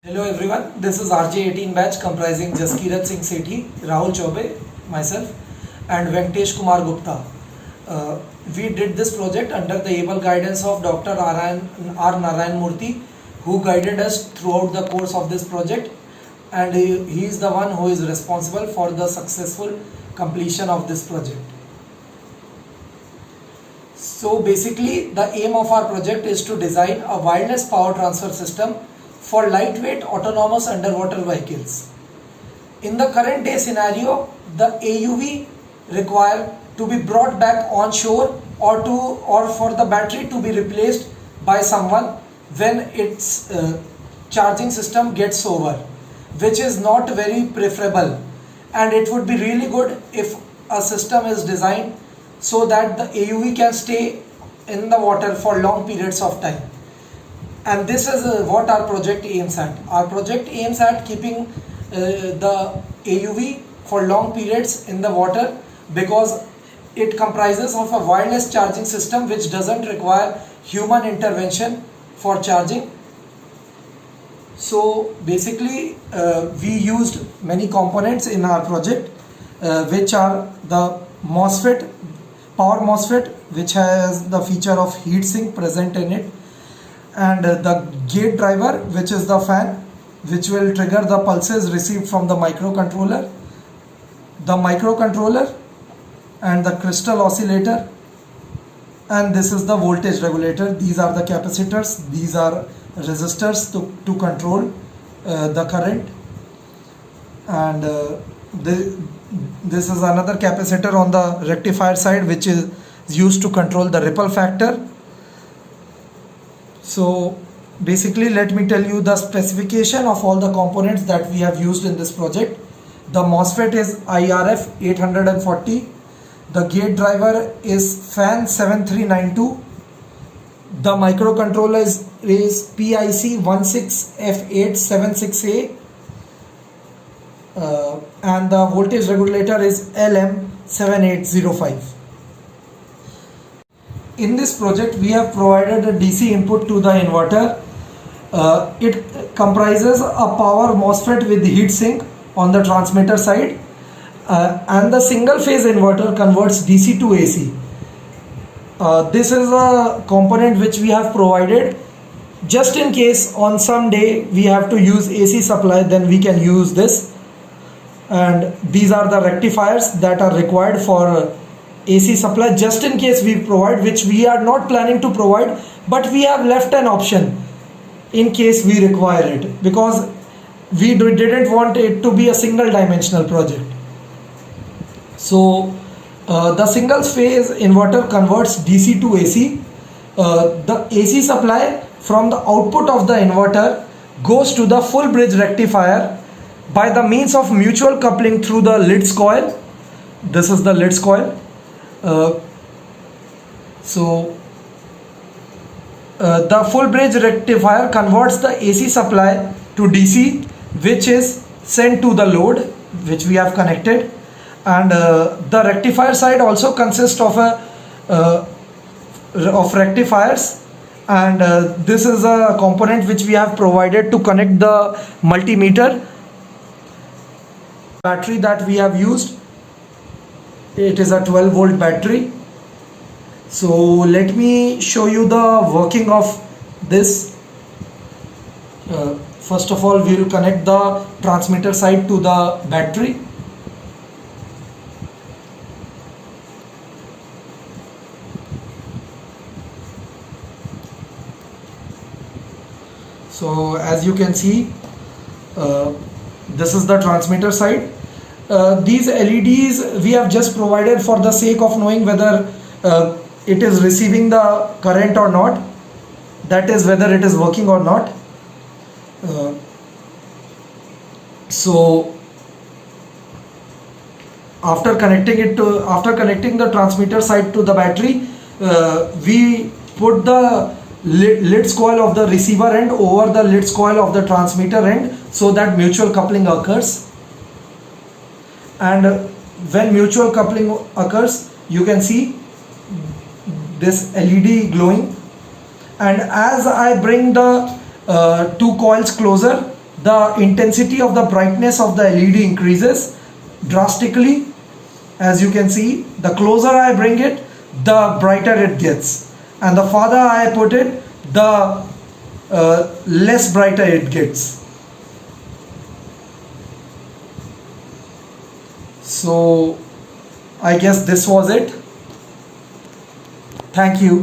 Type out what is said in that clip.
Hello everyone, this is RJ18 batch comprising Jaskirat Singh Sethi, Rahul Chaube, myself and Venkatesh Kumar Gupta. We did this project under the able guidance of Dr. R. Narayan Murthy, who guided us throughout the course of this project, and he is the one who is responsible for the successful completion of this project. So basically the aim of our project is to design a wireless power transfer system for lightweight autonomous underwater vehicles. In the current day scenario, the AUV require to be brought back on shore or for the battery to be replaced by someone when its charging system gets over, which is not very preferable, and it would be really good if a system is designed so that the AUV can stay in the water for long periods of time. And this is what our project aims at. Our project aims at keeping the AUV for long periods in the water because it comprises of a wireless charging system which doesn't require human intervention for charging. So basically we used many components in our project which are the MOSFET, power MOSFET, which has the feature of heat sink present in it, and the gate driver, which is the fan which will trigger the pulses received from the microcontroller, and the crystal oscillator, and this is the voltage regulator. These are the capacitors, these are resistors to control the current, and this is another capacitor on the rectifier side which is used to control the ripple factor. So basically let me tell you the specification of all the components that we have used in this project. The MOSFET is IRF 840, the gate driver is FAN 7392, the microcontroller is PIC 16F876A, and the voltage regulator is LM7805. In this project, we have provided a DC input to the inverter. It comprises a power MOSFET with heat sink on the transmitter side, and the single phase inverter converts DC to AC. This is a component which we have provided just in case on some day we have to use AC supply, then we can use this. And these are the rectifiers that are required for AC supply just in case we provide, which we are not planning to provide, but we have left an option in case we require it because we didn't want it to be a single dimensional project. So the single phase inverter converts DC to AC. The AC supply from the output of the inverter goes to the full bridge rectifier by the means of mutual coupling through the Litz coil. This is the Litz coil. The full bridge rectifier converts the AC supply to DC, which is sent to the load which we have connected, and the rectifier side also consists of rectifiers, and this is a component which we have provided to connect the multimeter. Battery that we have used, it is a 12-volt battery. So let me show you the working of this. First of all, we will connect the transmitter side to the battery. So as you can see, this is the transmitter side. These LEDs we have just provided for the sake of knowing whether it is receiving the current or not, that is whether it is working or not. So after connecting the transmitter side to the battery, we put the Litz coil of the receiver end over the Litz coil of the transmitter end so that mutual coupling occurs. And when mutual coupling occurs, you can see this LED glowing, and as I bring the two coils closer, the intensity of the brightness of the LED increases drastically. As you can see, the closer I bring it, the brighter it gets, and the farther I put it, the less brighter it gets. So I guess this was it. Thank you.